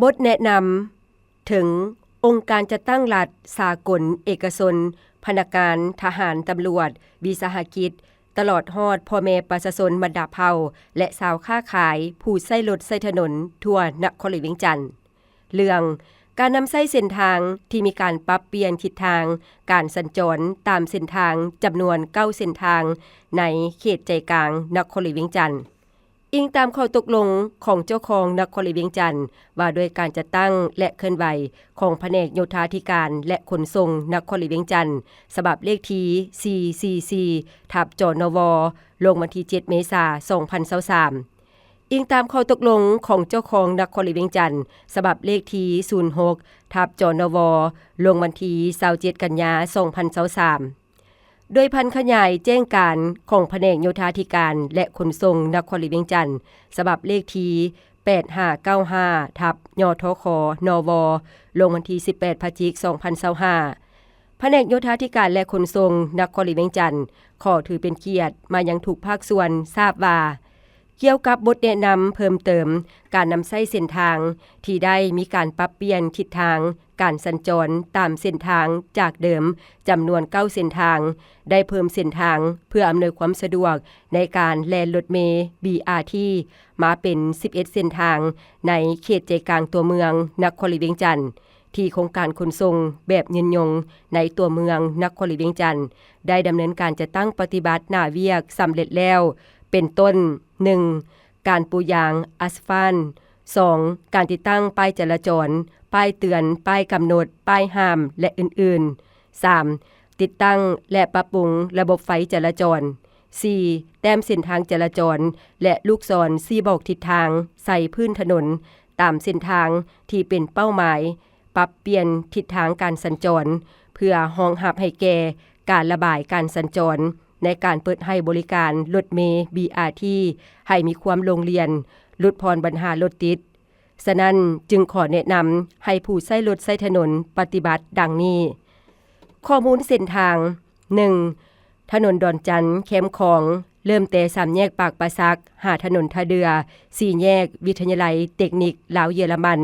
บทแนะนำถึงองค์การจัดตั้งรัฐสากลเอกชนพนักงานทหารตำรวจวิสาหกิจตลอดฮอดพ่อแม่ประชาชนบรรดาเผ่าและชาวค้าขายผู้ใช้รถใช้ถนนทั่วนครหลวงเวียงจันทน์เรื่องการนำใช้เส้นทางที่มีการปรับเปลี่ยนทิศทางการสัญจรตามเส้นทางจำนวน9เส้นทางในเขตใจกลางนครหลวงเวียงจันทน์อิงตามข้อตกลงของเจ้าของนครหลวงเวียงจันทน์ว่าด้วยการจัดตั้งและเคลื่อนไหวของแผนกโยธาธิการและขนส่งนครหลวงเวียงจันทน์ฉบับเลขที่444/จนวลงวันที่7เมษายน2023อิงตามข้อตกลงของเจ้าของนครหลวงเวียงจันทน์ฉบับเลขที่06/จนวลงวันที่27กันยายน2023โดยพันขยายแจ้งการของแผนกโยธาธิการและขนส่งนครหลวงเวียงจันทน์ฉบับเลขที่8595/ยทคนวลงวันที่18พฤศจิกายน2025แผนกโยธาธิการและขนส่งนครหลวงเวียงจันทน์ขอถือเป็นเกียรติมายังทุกภาคส่วนทราบว่าเกี่ยวกับบทแนะนำเพิ่มเติมการนำใช้เส้นทางที่ได้มีการปรับเปลี่ยนทิศทางการสัญจรตามเส้นทางจากเดิมจำนวน9เส้นทางได้เพิ่มเส้นทางเพื่ออำนวยความสะดวกในการแล่นรถเมล์ BRT มาเป็น11เส้นทางในเขตใจกลางตัวเมืองนครหลวงเวียงจันทน์ที่โครงการขนส่งแบบยืนยงในตัวเมืองนครหลวงเวียงจันทน์ได้ดำเนินการจัดตั้งปฏิบัติหน้าเวียกสำเร็จแล้วเป็นต้น 1. การปูยางอัสฟัลต์ 2. การติดตั้งป้ายจราจรป้ายเตือนป้ายกำหนดป้ายห้ามและอื่นๆ 3. ติดตั้งและปรับปรุงระบบไฟจราจร 4. แต้มเส้นทางจราจรและลูกศรชี้บอกทิศทางใส่พื้นถนนตามเส้นทางที่เป็นเป้าหมายปรับเปลี่ยนทิศทางการสัญจรเพื่อรองรับให้แก่การระบายการสัญจรในการเปิดให้บริการรถเมล์ BRT ให้มีความลงเรียนลดพรปัญหารถติดฉะนั้นจึงขอแนะนำให้ผู้ใช้รถใช้ถนนปฏิบัติดังนี้ข้อมูลเส้นทาง 1. ถนนดอนจันทน์แคมป์ของเริ่มแต่3แยกปากประซักหาถนนท่าเรือ4แยกวิทยาลัยเทคนิคลาวเยอรมัน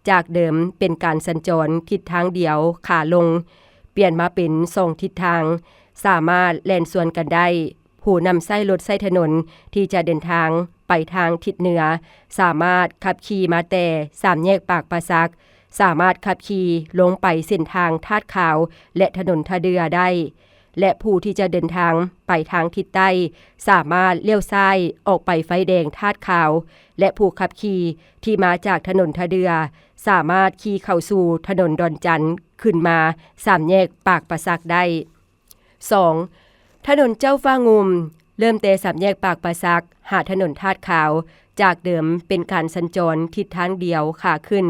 จากเดิมเป็นการสัญจรทิศทางเดียวขาลงเปลี่ยนมาเป็น2ทิศทางสามารถแล่นสวนกันได้ผู้นำใช้รถใช้ถนนที่จะเดินทางไปทางทิศเหนือสามารถขับขี่มาแต่3แยกปากประซักสามารถขับขี่ลงไปเส้นทางทาดขาวและถนนท่าเรือได้และผู้ที่จะเดินทางไปทางทิศใต้สามารถเลี้ยวซ้ายออกไปไฟแดงทาดขาวและผู้ขับขี่ที่มาจากถนนท่าเรือสามารถขี่เข้าสู่ถนนดอนจันทน์ขึ้นมา3แยกปากประซักได้ 2. ถนนเจ้าฟ้างุมเริ่มแต่3แยกปากประซักหาถนนทาดขาวจากเดิมเป็นการสัญจรทิศทางเดียวขาขึ้น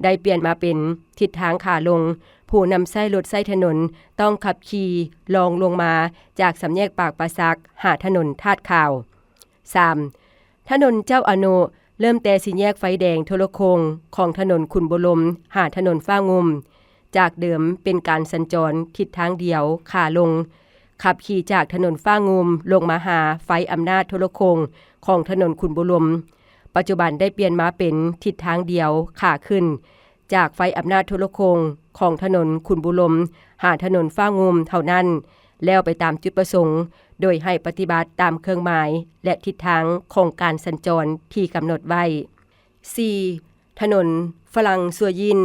ได้เปลี่ยนมาเป็นทิศทางขาลงผู้นำใช้รถใช้ถนนต้องขับขี่ลองลงมาจาก3แยกปากประซักหาถนนทาดขาว 3. ถนนเจ้าอโนเริ่มแต่4แยกไฟแดงโทรโคงของถนนขุนบรมหาถนนฟ้างุมจากเดิมเป็นการสัญจรทิศทางเดียวขาลงขับขี่จากถนนฟ้างุมลงมาหาไฟอำนาจโทรโคงของถนนขุนบรมปัจจุบันได้เปลี่ยนมาเป็นทิศทางเดียวขาขึ้นจากไฟอำนาจโทรโคงของถนนขุนบรมหาถนนฟ้างุมเท่านั้นแล้วไปตามจุดประสงค์โดยให้ปฏิบัติตามเครื่องหมายและทิศทางของการสัญจรที่กำหนดไว้ 4. ถนนฝรั่งซัวยิน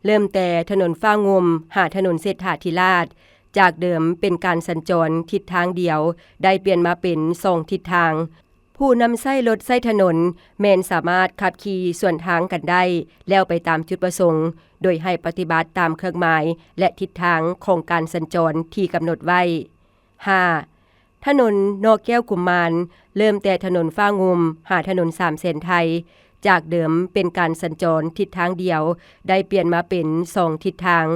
เริ่มแต่ถนนฟ้างุมหาถนนเศรษฐาธิราชจากเดิมเป็นการสัญจรทิศทางเดียวได้เปลี่ยนมาเป็น2ทิศทางผู้นำใช้รถใช้ถนนแม้นสามารถขับขี่ส่วนทางกันได้แล้วไปตามจุดประสงค์โดยให้ปฏิบัติตามเครื่องหมายและทิศทางของการสัญจรที่กำหนดไว้ 5. ถนนนอแก้วกุมมารเริ่มแต่ถนนฟ้างุมหาถนน3เส้นไทยจากเดิมเป็นการสัญจรทิศทางเดียวได้เปลี่ยนมาเป็น2ทิศทาง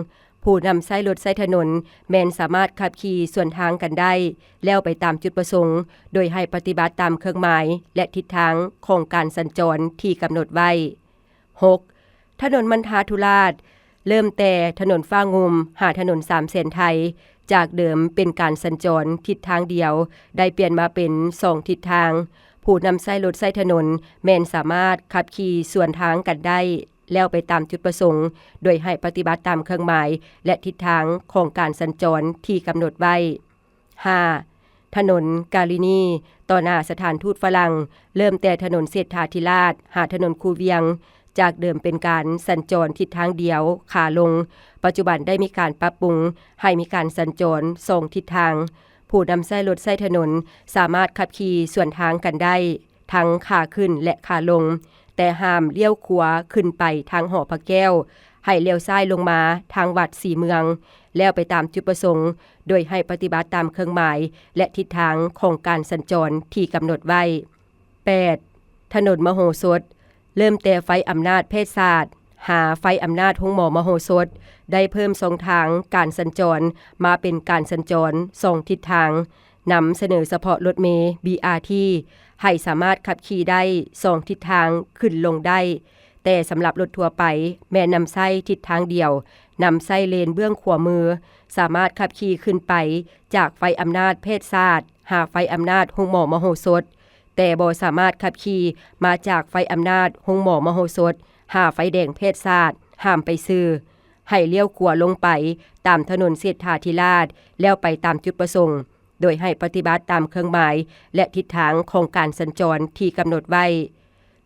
ผู้นำใช้รถใช้ถนนแม้นสามารถขับขี่ส่วนทางกันได้แล้วไปตามจุดประสงค์โดยให้ปฏิบัติตามเครื่องหมายและทิศทางของการสัญจรที่กำหนดไว้ 6. ถนนมันทาธุราชเริ่มแต่ถนนฟ้างุมหาถนน3เส้นไทยจากเดิมเป็นการสัญจรทิศทางเดียวได้เปลี่ยนมาเป็น2ทิศทางผู้นำใช้รถใช้ถนนแม้นสามารถขับขี่ส่วนทางกันได้ แล้วไปตามจุดประสงค์โดยให้ปฏิบัติตามเครื่องหมายและทิศทางของการสัญจรที่กำหนดไว้ 5. ถนนกาลินีต่อหน้าสถานทูตฝรั่งเริ่มแต่ถนนเศรษฐาธิราชหาถนนคูเวียงจากเดิมเป็นการสัญจรทิศทางเดียวขาลงปัจจุบันได้มีการปรับปรุงให้มีการสัญจร2ทิศทางผู้นำใช้รถใช้ถนนสามารถขับขี่ส่วนทางกันได้ทั้งขาขึ้นและขาลงแต่ห้ามเลี้ยวขวาขึ้นไปทางหอพระแก้วให้เลี้ยวซ้ายลงมาทางวัดสีเมืองแล้วไปตามจุดประสงค์โดยให้ปฏิบัติตามเครื่องหมายและทิศทางของการสัญจรที่กำหนดไว้ 8. ถนนมโหสถเริ่มแต่ไฟอำนาจเพศศาสตร์หาไฟอำนาจห้องหมอมโหสถได้เพิ่ม2ทางการสัญจรมาเป็นการสัญจร2ทิศทางนำเสนอเฉพาะรถเมล์ BRT ให้สามารถขับขี่ได้2ทิศทางขึ้นลงได้แต่สำหรับรถทั่วไปแม้นำไส้ทิศทางเดียวนำไส้เลนเบื้องขวามือสามารถขับขี่ขึ้นไปจากไฟอำนาจเพศศาสตร์หาไฟอำนาจห้องหมอมโหสถแต่บ่สามารถขับขี่มาจากไฟอำนาจห้องหมอมโหสถหาไฟแดงเพศศาสตร์ห้ามไปซื้อให้เลี้ยวขวาลงไปตามถนนเศรษฐาธิราชแล้วไปตามจุดประสงค์โดยให้ปฏิบัติตามเครื่องหมายและทิศทางของการสัญจรที่กำหนดไว้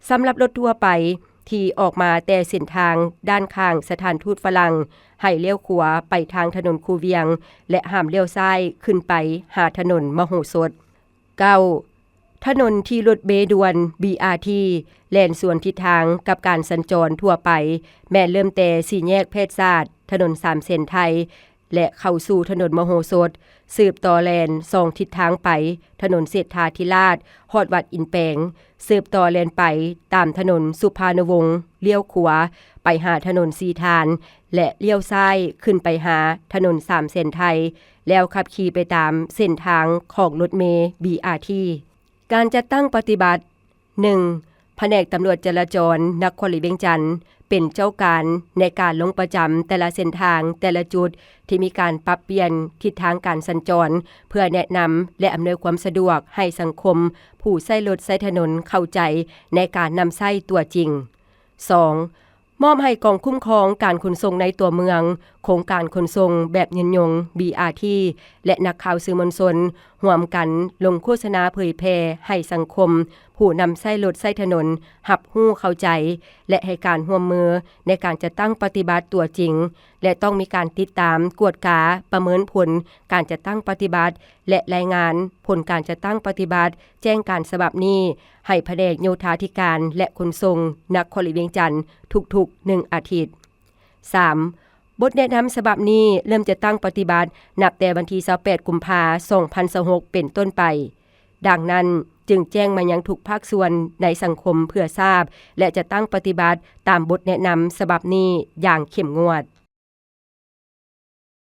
สำหรับรถทั่วไปที่ออกมาแต่เส้นทางด้านข้างสถานทูตฝรั่งให้เลี้ยวขวาไปทางถนนคูเวียงและห้ามเลี้ยวซ้ายขึ้นไปหาถนนมโหสถ 9. ถนนที่รถเมล์ด่วน BRT แล่นสวนทิศทางกับการสัญจรทั่วไปแม้เริ่มแต่สี่แยกเพศศาสตร์ถนน3เส้นไทยและเข้าสู่ถนนมโหสถสืบต่อแลน2ทิศทางไปถนนเศรษฐาธิราชฮอดวัดอินแปงสืบต่อแลนไปตามถนนสุภานวงศ์เลี้ยวขวาไปหาถนนสีทานและเลี้ยวซ้ายขึ้นไปหาถนน3เส้นไทยแล้วขับขี่ไปตามเส้นทางของรถเมล์ BRT การจัดตั้งปฏิบัติ 1. แผนกตำรวจจราจรนครหลวงเวียงจันทน์เป็นเจ้าการในการลงประจำแต่ละเส้นทางแต่ละจุดที่มีการปรับเปลี่ยนทิศทางการสัญจรเพื่อแนะนำและอำนวยความสะดวกให้สังคมผู้ใช้รถใช้ถนนเข้าใจในการนำใช้ตัวจริง 2. มอบให้กองคุ้มครองการขนส่งในตัวเมืองโครงการขนส่งแบบยืนยง BRT และนักข่าวสื่อมวลชนร่วมกันลงโฆษณาเผยแพร่ให้สังคมผู้นำใช้รถใช้ถนนรับรู้เข้าใจและให้การร่วมมือในการจะตั้งปฏิบัติตัวจริงและต้องมีการติดตามกวดกาประเมินผลการจะตั้งปฏิบัติและรายงานผลการจะตั้งปฏิบัติแจ้งการฉบับนี้ให้แผนกโยธาธิการและขนส่งนครหลวงเวียงจันทน์ทุกๆ1อาทิตย์ 3. บทแนะนำฉบับนี้เริ่มจะตั้งปฏิบัตินับแต่วันที่28กุมภาพันธ์2026เป็นต้นไปดังนั้นจึงแจ้งมายังทุกภาคส่วนในสังคมเพื่อทราบและจะตั้งปฏิบัติตามบทแนะนำฉบับนี้อย่างเข้มงวด